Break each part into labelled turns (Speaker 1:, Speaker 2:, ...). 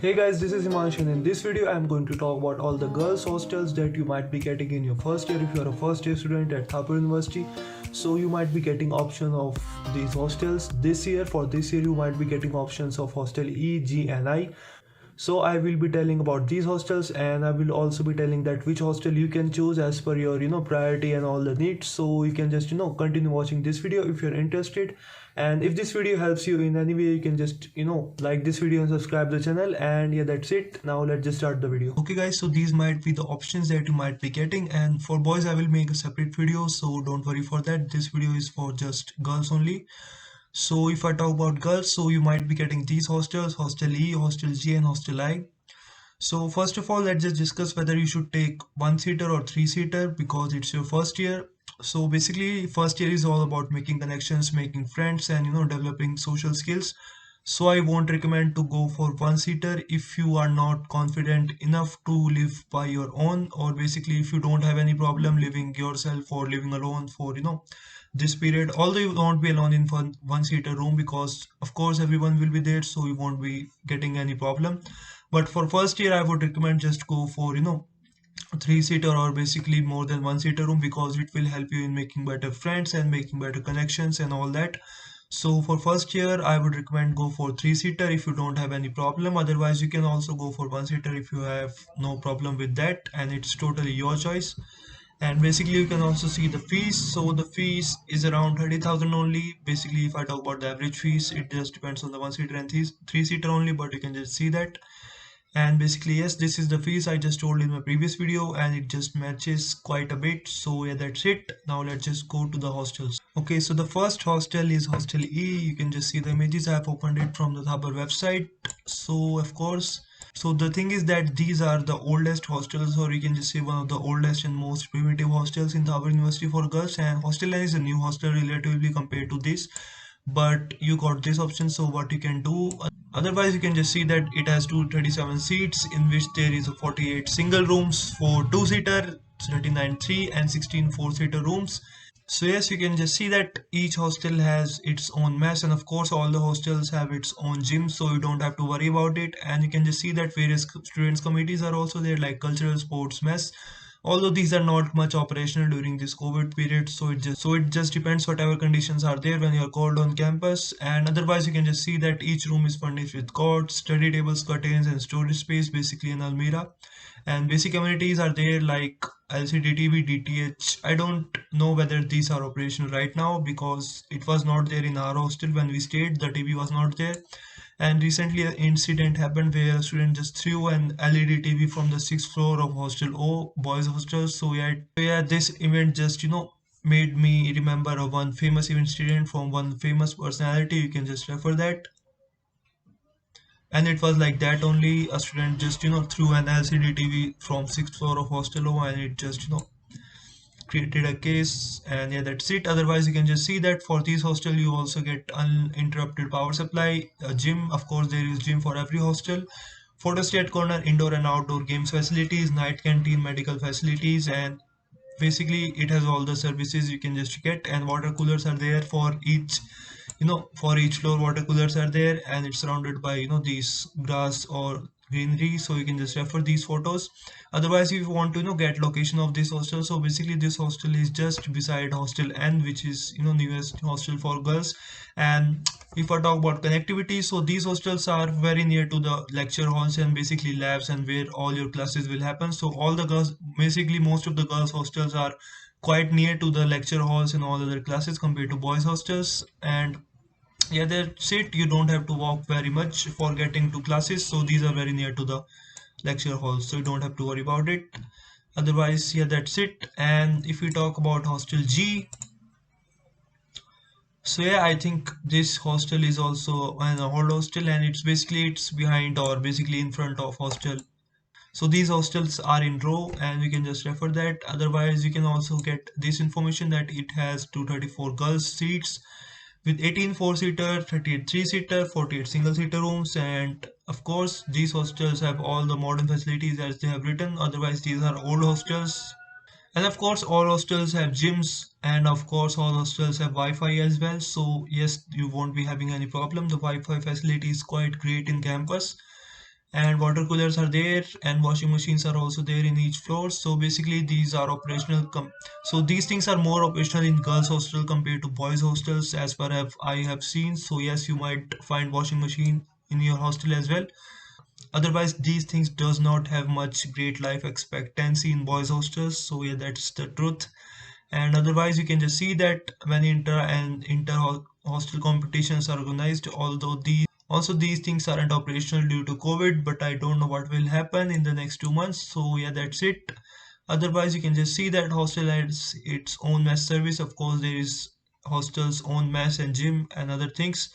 Speaker 1: Hey guys, this is Himanshu and in this video I am going to talk about all the girls hostels that you might be getting in your first year if you are a first year student at Thapar University. So you might be getting option of these hostels this year. For this year you might be getting options of Hostel E, G and I. So I will be telling about these hostels and I will also be telling that which hostel you can choose as per your priority and all the needs. So you can just continue watching this video if you're interested. And if this video helps you in any way, you can just like this video and subscribe the channel. And yeah, that's it. Now let's just start the video. Okay guys, so these might be the options that you might be getting, and for boys I will make a separate video, so don't worry for that. This video is for just girls only. So if I talk about girls, so you might be getting these hostels: Hostel E, Hostel G and Hostel I. So first of all, let's just discuss whether you should take one-seater or three-seater because it's your first year. So basically, first year is all about making connections, making friends, and developing social skills. So I won't recommend to go for one-seater if you are not confident enough to live by your own, or basically if you don't have any problem living yourself or living alone for this period. Although you won't be alone in one-seater room because of course everyone will be there, so you won't be getting any problem. But for first year I would recommend just go for three-seater or basically more than one-seater room because it will help you in making better friends and making better connections and all that. So for first year I would recommend go for three-seater if you don't have any problem. Otherwise you can also go for one-seater if you have no problem with that, and it's totally your choice. And basically you can also see the fees. So the fees is around 30,000 only. Basically if I talk about the average fees, it just depends on the one-seater and three-seater only, but you can just see that. And basically yes, this is the fees I just told in my previous video and it just matches quite a bit. So yeah, that's it. Now let's just go to the hostels. Okay, so the first hostel is Hostel E. You can just see the images. I have opened it from the Thapar website. So of course, so the thing is that these are the oldest hostels, or you can just say one of the oldest and most primitive hostels in Thapar University for girls. And Hostel N is a new hostel relatively compared to this, but you got this option. So what you can do, otherwise you can just see that it has 237 seats in which there is a 48 single rooms for two-seater, 39 three and 16 four-seater rooms. So yes, you can just see that each hostel has its own mess, and of course all the hostels have its own gym, so you don't have to worry about it. And you can just see that various students committees are also there, like cultural, sports, mess. Although these are not much operational during this COVID period, so it just depends whatever conditions are there when you are called on campus. And otherwise you can just see that each room is furnished with cots, study tables, curtains and storage space, basically an almirah. And basic amenities are there like LCD TV, DTH. I don't know whether these are operational right now because it was not there in our hostel when we stayed. The TV was not there. And recently an incident happened where a student just threw an LED TV from the sixth floor of Hostel O, boys hostel. So yeah, this event just made me remember of one famous incident from one famous personality. You can just refer that. And it was like that only. A student just threw an LCD TV from sixth floor of Hostel O, and it just created a case. And yeah, that's it. Otherwise you can just see that for these hostel you also get uninterrupted power supply, a gym. Of course there is gym for every hostel, photo state corner, indoor and outdoor games facilities, night canteen, medical facilities, and basically it has all the services you can just get. And water coolers are there for each, for each floor. Water coolers are there and it's surrounded by these grass or greenery, so you can just refer these photos. Otherwise if you want to get location of this hostel, so basically this hostel is just beside Hostel N, which is newest hostel for girls. And if I talk about connectivity, so these hostels are very near to the lecture halls and basically labs and where all your classes will happen. So all the girls, basically most of the girls hostels are quite near to the lecture halls and all other classes compared to boys hostels. And yeah, that's it. You don't have to walk very much for getting to classes, so these are very near to the lecture halls, so you don't have to worry about it. Otherwise yeah, that's it. And if we talk about Hostel G, so yeah, I think this hostel is also an old hostel, and it's behind or basically in front of hostel. So these hostels are in row and we can just refer that. Otherwise you can also get this information that it has 234 girls seats with 18 four-seater, 38 three-seater, 48 single-seater rooms. And of course these hostels have all the modern facilities as they have written. Otherwise these are old hostels. And of course all hostels have gyms, and of course all hostels have Wi-Fi as well. So yes, you won't be having any problem. The Wi-Fi facility is quite great in campus. and water coolers are there, and washing machines are also there in each floor. So basically these are operational so these things are more operational in girls hostel compared to boys hostels as far as I have seen. So yes, you might find washing machine in your hostel as well. Otherwise these things does not have much great life expectancy in boys hostels. So yeah, that's the truth. And otherwise you can just see that when inter and inter hostel competitions are organized, although these things aren't operational due to covid, but I don't know what will happen in the next 2 months. So yeah, that's it. Otherwise you can just see that hostel has its own mess service. Of course there is hostel's own mess and gym and other things.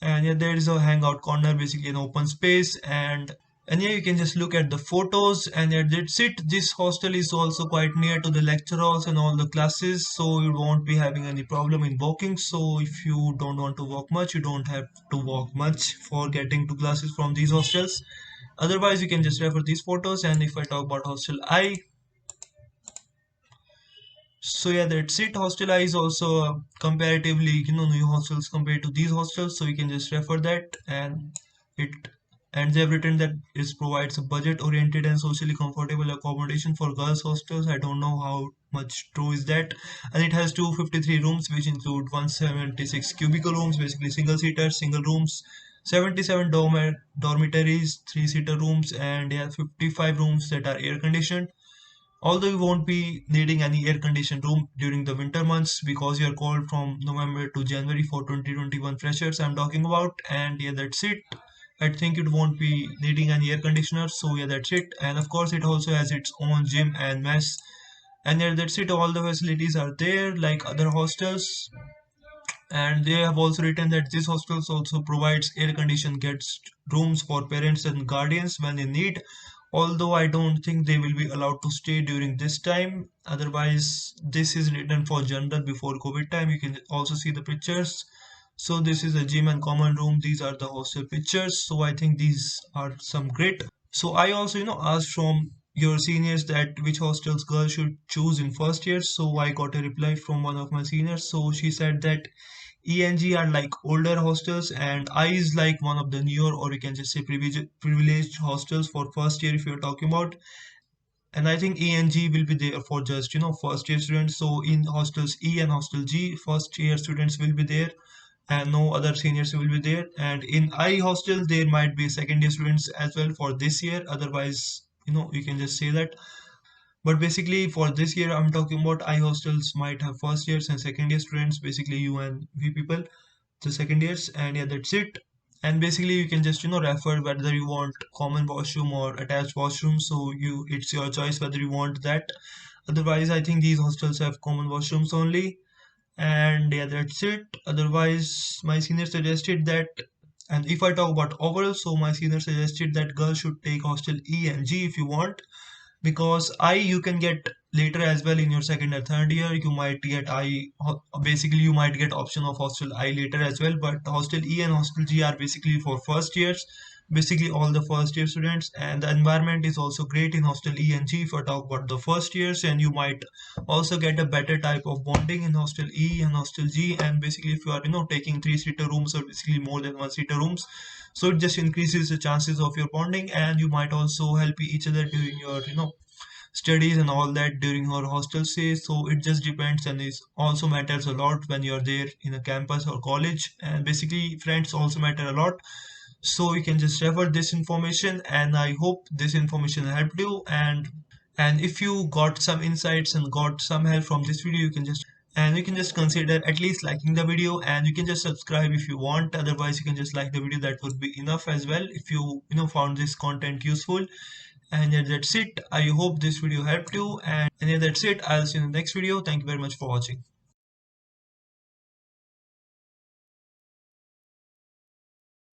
Speaker 1: And yeah, there is a hangout corner, basically an open space. And yeah, you can just look at the photos, and yeah, that's it. This hostel is also quite near to the lecture halls and all the classes, so you won't be having any problem in walking. So if you don't want to walk much, you don't have to walk much for getting to classes from these hostels. Otherwise you can just refer these photos. And if I talk about hostel I, so yeah, that's it. Hostel I is also comparatively, new hostels compared to these hostels. So you can just refer that, it and they've written that it provides a budget-oriented and socially comfortable accommodation for girls hostels. I don't know how much true is that. And it has 253 rooms, which include 176 cubicle rooms, basically single seaters, single rooms, 77 dormitories, three-seater rooms, and yeah, 55 rooms that are air conditioned. Although you won't be needing any air conditioned room during the winter months because you're called from November to January for 2021 freshers I'm talking about. And yeah, that's it. I think it won't be needing any air conditioner. So yeah, that's it. And of course it also has its own gym and mess. And yeah, that's it. All the facilities are there like other hostels. And they have also written that this hostels also provides air conditioned guest rooms for parents and guardians when in need. Although I don't think they will be allowed to stay during this time. Otherwise, this is written for general before COVID time. You can also see the pictures. So this is a gym and common room. These are the hostel pictures. So I think these are some great. So I also, asked from your seniors that which hostels girls should choose in first year. So I got a reply from one of my seniors. So she said that E and G are like older hostels, and I is like one of the newer, or you can just say privileged hostels for first year if you're talking about. And I think E and G will be there for just first year students. So in hostels E and hostel G, first year students will be there, and no other seniors will be there. And in I hostel, there might be second year students as well for this year. Otherwise, you can just say that. But basically, for this year, I'm talking about I hostels might have first years and second year students. Basically, you and we people the second years. And yeah, that's it. And basically you can just refer whether you want common washroom or attached washroom. So it's your choice whether you want that. Otherwise I think these hostels have common washrooms only. And yeah, that's it. Otherwise my senior suggested that, and if I talk about overall, so my senior suggested that girls should take hostel E and G if you want, because I you can get later as well in your second or third year. You might get basically you might get option of hostel I later as well, but hostel E and hostel G are basically for first years, basically all the first year students. And the environment is also great in hostel E and G if I talk about the first years. And you might also get a better type of bonding in hostel E and hostel G. And basically if you are taking three-seater rooms or basically more than one-seater rooms, so it just increases the chances of your bonding. And you might also help each other during your studies and all that during your hostel stay. So it just depends, and it also matters a lot when you're there in a campus or college. And basically friends also matter a lot. So you can just refer this information, and I hope this information helped you. And if you got some insights and got some help from this video, you can just consider at least liking the video, and you can just subscribe if you want. Otherwise you can just like the video, that would be enough as well if you found this content useful. And yeah, that's it. I hope this video helped you. And yeah, that's it. I'll see you in the next video. Thank you very much for watching.